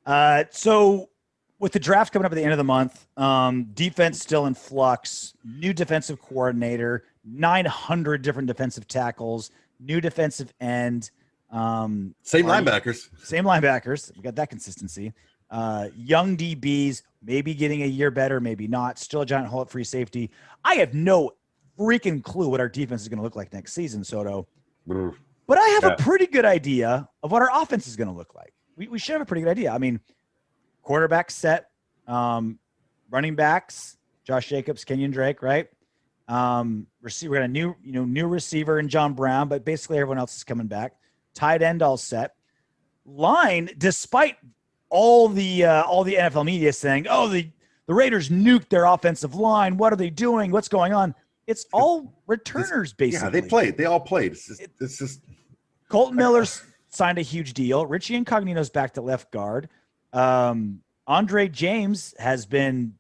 So with the draft coming up at the end of the month, defense still in flux, new defensive coordinator, 900 different defensive tackles, new defensive end. Same linebackers. Same linebackers. We got that consistency. Young DBs, maybe getting a year better, maybe not. Still a giant hole at free safety. I have no freaking clue what our defense is going to look like next season, Soto. But I have a pretty good idea of what our offense is going to look like. We should have a pretty good idea. I mean, quarterback set, running backs, Josh Jacobs, Kenyon Drake, right? Receiver, we got a new receiver in John Brown, but basically everyone else is coming back. Tight end all set. Line, despite all the NFL media saying, "Oh, the Raiders nuked their offensive line. What are they doing? What's going on?" It's all returners, basically. Yeah, they played. They all played. It's just Colton Miller's signed a huge deal. Richie Incognito's back to left guard. Andre James has been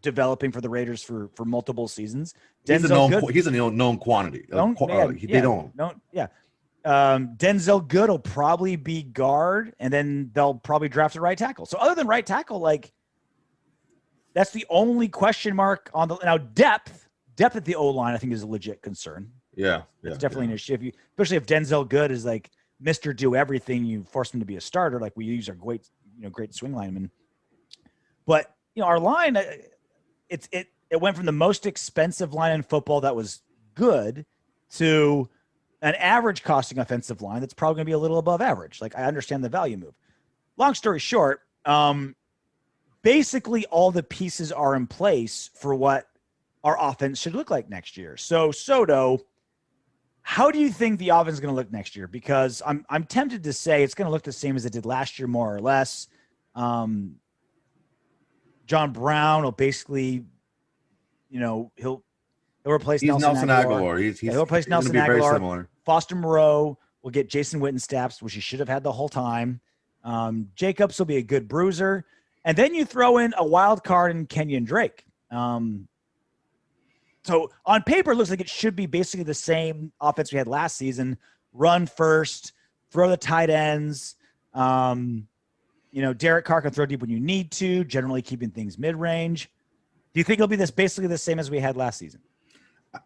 developing for the Raiders for multiple seasons. He's a known quantity. Denzel Good will probably be guard, and then they'll probably draft a right tackle. So other than right tackle, like that's the only question mark on the now depth at the O-line. I think is a legit concern. It's definitely an issue. Especially if Denzel Good is like Mr. Do Everything, you force him to be a starter. Like we use our great swing linemen. But our line, it went from the most expensive line in football that was good to an average costing offensive line that's probably going to be a little above average. Like I understand the value move. Long story short, basically all the pieces are in place for what our offense should look like next year. So Soto, how do you think the offense is going to look next year? Because I'm tempted to say it's going to look the same as it did last year, more or less. John Brown will basically, he'll replace Nelson Aguilar. He'll replace Nelson Aguilar. Foster Moreau will get Jason Witten-Staps, which he should have had the whole time. Jacobs will be a good bruiser. And then you throw in a wild card in Kenyon Drake. So on paper, it looks like it should be basically the same offense we had last season. Run first, throw the tight ends. Derek Carr can throw deep when you need to, generally keeping things mid-range. Do you think it'll be basically the same as we had last season?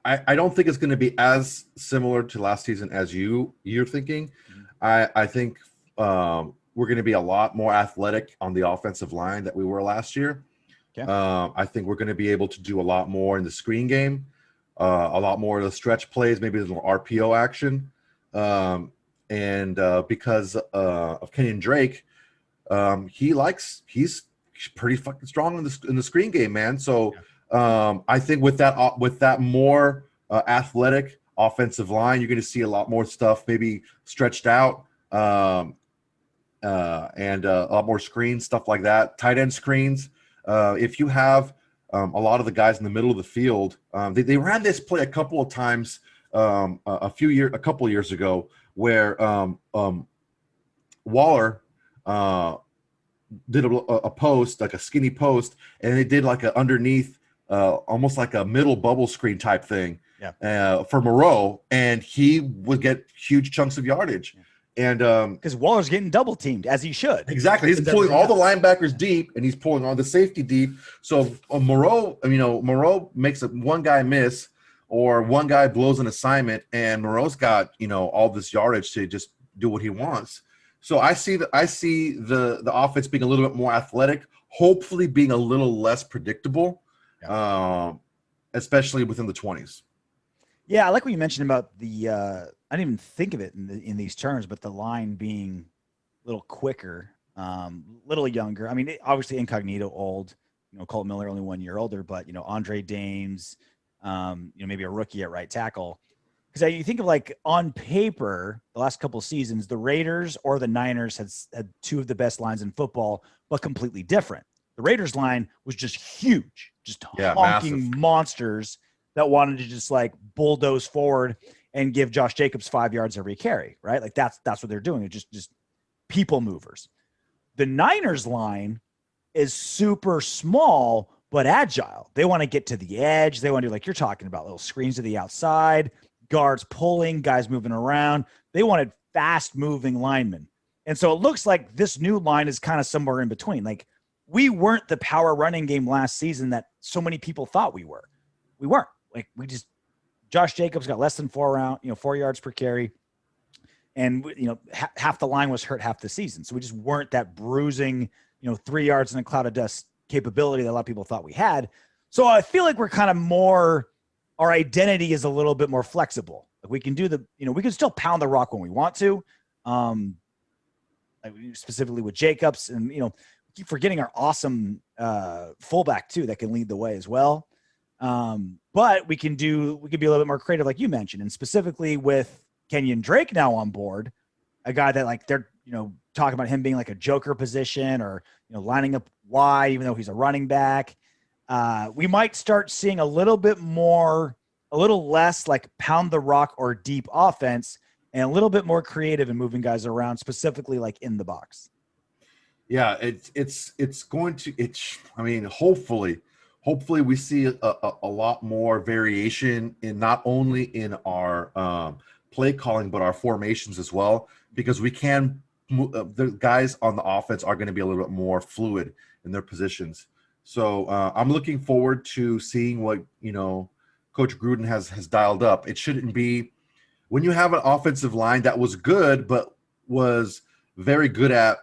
I don't think it's going to be as similar to last season as you're thinking. Mm-hmm. I think we're going to be a lot more athletic on the offensive line that we were last year. Okay. I think we're going to be able to do a lot more in the screen game, a lot more of the stretch plays, maybe there's more RPO action. And because of Kenyon Drake, he's pretty fucking strong in the screen game, man. So I think with that more athletic offensive line, you're going to see a lot more stuff maybe stretched out and a lot more screens, stuff like that. Tight end screens. If you have a lot of the guys in the middle of the field, they ran this play a couple of times a couple of years ago where Waller did a post, like a skinny post, and they did like a underneath, almost like a middle bubble screen type thing for Moreau, and he would get huge chunks of yardage. And because Waller's getting double teamed as he should. Exactly. He's pulling all the linebackers deep and he's pulling all the safety deep. So Moreau makes one guy miss or one guy blows an assignment and Moreau's got, all this yardage to just do what he wants. So I see the offense being a little bit more athletic, hopefully being a little less predictable, especially within the 20s. Yeah, I like what you mentioned about the I didn't even think of it in these terms, but the line being a little quicker, little younger. I mean, obviously Incognito old, Colton Miller only 1 year older, but Andre Dames, maybe a rookie at right tackle. Because you think of like on paper, the last couple of seasons, the Raiders or the Niners had two of the best lines in football, but completely different. The Raiders line was just huge, just honking massive monsters that wanted to just like bulldoze forward and give Josh Jacobs 5 yards every carry, right? Like that's what they're doing. It's just people movers. The Niners line is super small, but agile. They want to get to the edge. They want to do, like you're talking about, little screens to the outside, guards pulling, guys moving around. They wanted fast moving linemen. And so it looks like this new line is kind of somewhere in between. Like we weren't the power running game last season that so many people thought we were. We weren't. Like we just Josh Jacobs got less than 4 yards per carry. And half the line was hurt half the season. So we just weren't that bruising, 3 yards in a cloud of dust capability that a lot of people thought we had. So I feel like we're kind of more, our identity is a little bit more flexible. Like we can do we can still pound the rock when we want to. Like specifically with Jacobs, and keep forgetting our awesome fullback too that can lead the way as well. But we can be a little bit more creative, like you mentioned, and specifically with Kenyon Drake now on board, a guy that like they're talking about him being like a joker position or lining up wide, even though he's a running back. We might start seeing a little less like pound the rock or deep offense, and a little bit more creative in moving guys around, specifically like in the box. Yeah, it's going to. I mean, hopefully we see a lot more variation in not only in our play calling but our formations as well, because we can. The guys on the offense are going to be a little bit more fluid in their positions. So I'm looking forward to seeing what Coach Gruden has dialed up. It shouldn't be when you have an offensive line that was good but was very good at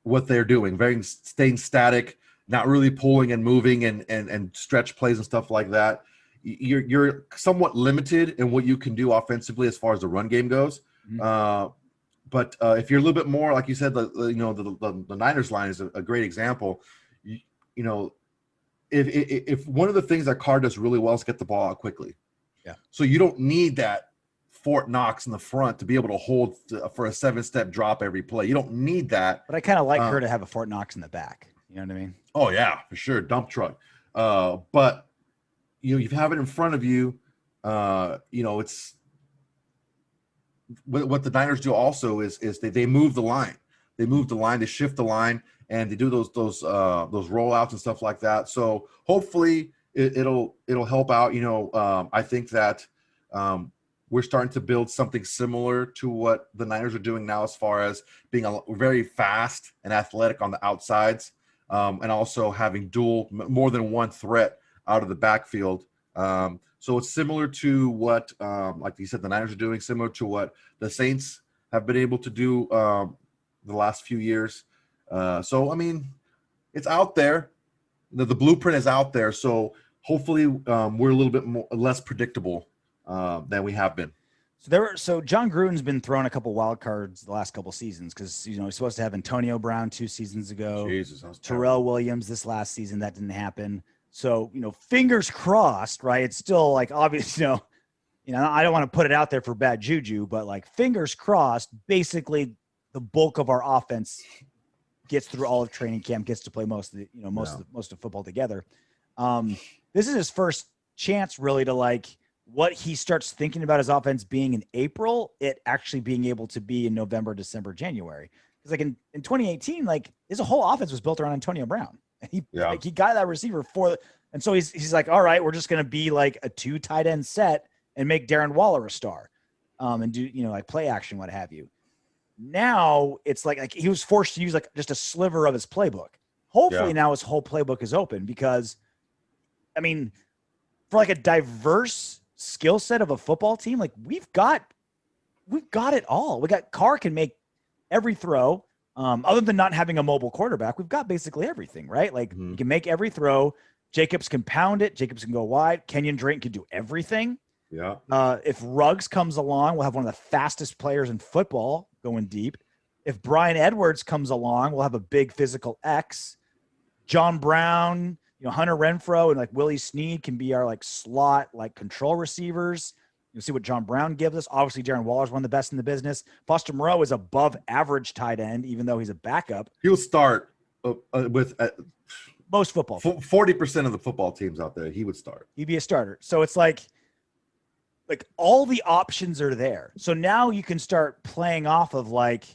what they're doing, very staying static, not really pulling and moving and stretch plays and stuff like that. You're somewhat limited in what you can do offensively as far as the run game goes. Mm-hmm. But if you're a little bit more, like you said, the Niners line is a great example. If one of the things that Carr does really well is get the ball out quickly. Yeah. So you don't need that Fort Knox in the front to be able to hold for a 7-step drop every play. You don't need that. But I kind of like her to have a Fort Knox in the back. You know what I mean? Oh yeah, for sure. Dump truck. But you have it in front of you. It's what the Niners do also is they move the line. They move the line, they shift the line, and they do those rollouts and stuff like that. So hopefully it'll help out. I think that we're starting to build something similar to what the Niners are doing now, as far as being very fast and athletic on the outsides, and also having more than one threat out of the backfield. So it's similar to what, like you said, the Niners are doing, similar to what the Saints have been able to do the last few years. So, I mean, it's out there. The blueprint is out there. So hopefully we're a little bit less predictable than we have been. So Jon Gruden's been throwing a couple wild cards the last couple seasons because he's supposed to have Antonio Brown 2 seasons ago. Jesus, Terrell Williams this last season. That didn't happen. So, fingers crossed, right? It's still like obvious, I don't want to put it out there for bad juju, but like fingers crossed, basically the bulk of our offense gets through all of training camp, gets to play most of football together. This is his first chance really to like what he starts thinking about his offense being in April, it actually being able to be in November, December, January. Because like in 2018, like his whole offense was built around Antonio Brown. He got that receiver and so he's like, all right, we're just going to be like a 2 tight end set and make Darren Waller a star, and do, like play action, what have you. Now it's like he was forced to use like just a sliver of his playbook. Hopefully now his whole playbook is open because, I mean, for like a diverse skill set of a football team, like we've got it all. We got Carr can make every throw. Other than not having a mobile quarterback, we've got basically everything, right? Like he can make every throw. Jacobs can pound it. Jacobs can go wide. Kenyon Drake can do everything. Yeah. If Ruggs comes along, we'll have one of the fastest players in football going deep. If Brian Edwards comes along, we'll have a big physical X. John Brown, Hunter Renfrow and like Willie Snead can be our like slot, like control receivers. You'll see what John Brown gives us. Obviously, Darren Waller is one of the best in the business. Foster Moreau is above average tight end, even though he's a backup. He'll start with most football. 40% of the football teams out there, he would start. He'd be a starter. So it's like all the options are there. So now you can start playing off of like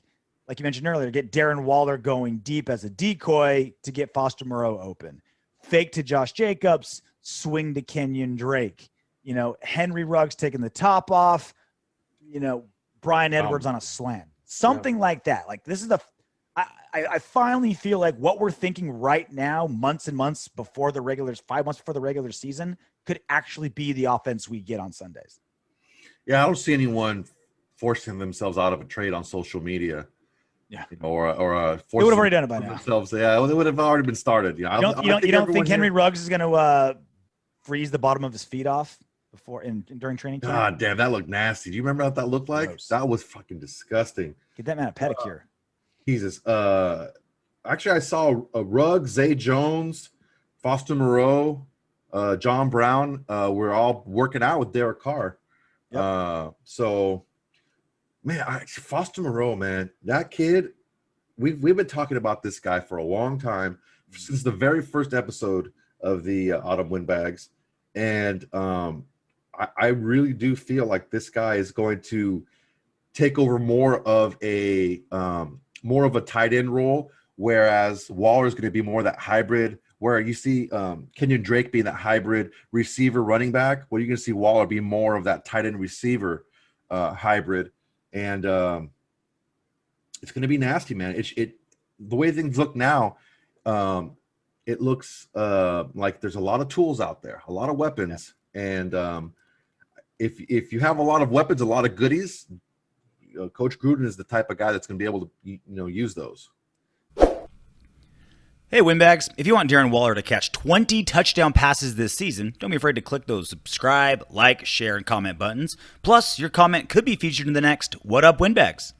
you mentioned earlier, get Darren Waller going deep as a decoy to get Foster Moreau open. Fake to Josh Jacobs, swing to Kenyon Drake. Henry Ruggs taking the top off, Brian Edwards on a slant. something like that. Like this is I finally feel like what we're thinking right now, months and months before 5 months before the regular season, could actually be the offense we get on Sundays. Yeah, I don't see anyone forcing themselves out of a trade on social media. Yeah, or they would have already done it by now. Themselves. Yeah, they would have already been started. You don't think Henry Ruggs is going to freeze the bottom of his feet off during training camp? God damn, that looked nasty. Do you remember what that looked like? Gross. That was fucking disgusting. Get that man a pedicure. Jesus. Actually, I saw Ruggs, Zay Jones, Foster Moreau, John Brown. We're all working out with Derek Carr. Yep. So, man, Foster Moreau, man, that kid. We've been talking about this guy for a long time, since the very first episode of the Autumn Windbags, and I really do feel like this guy is going to take over more of a tight end role, whereas Waller is going to be more that hybrid. Where you see Kenyon Drake being that hybrid receiver running back, where you're going to see Waller be more of that tight end receiver hybrid, and it's going to be nasty, man. The way things look now, it looks like there's a lot of tools out there, a lot of weapons, and if you have a lot of weapons, a lot of goodies, Coach Gruden is the type of guy that's going to be able to use those. Hey, Windbags, if you want Darren Waller to catch 20 touchdown passes this season, don't be afraid to click those subscribe, like, share, and comment buttons. Plus, your comment could be featured in the next What Up Windbags.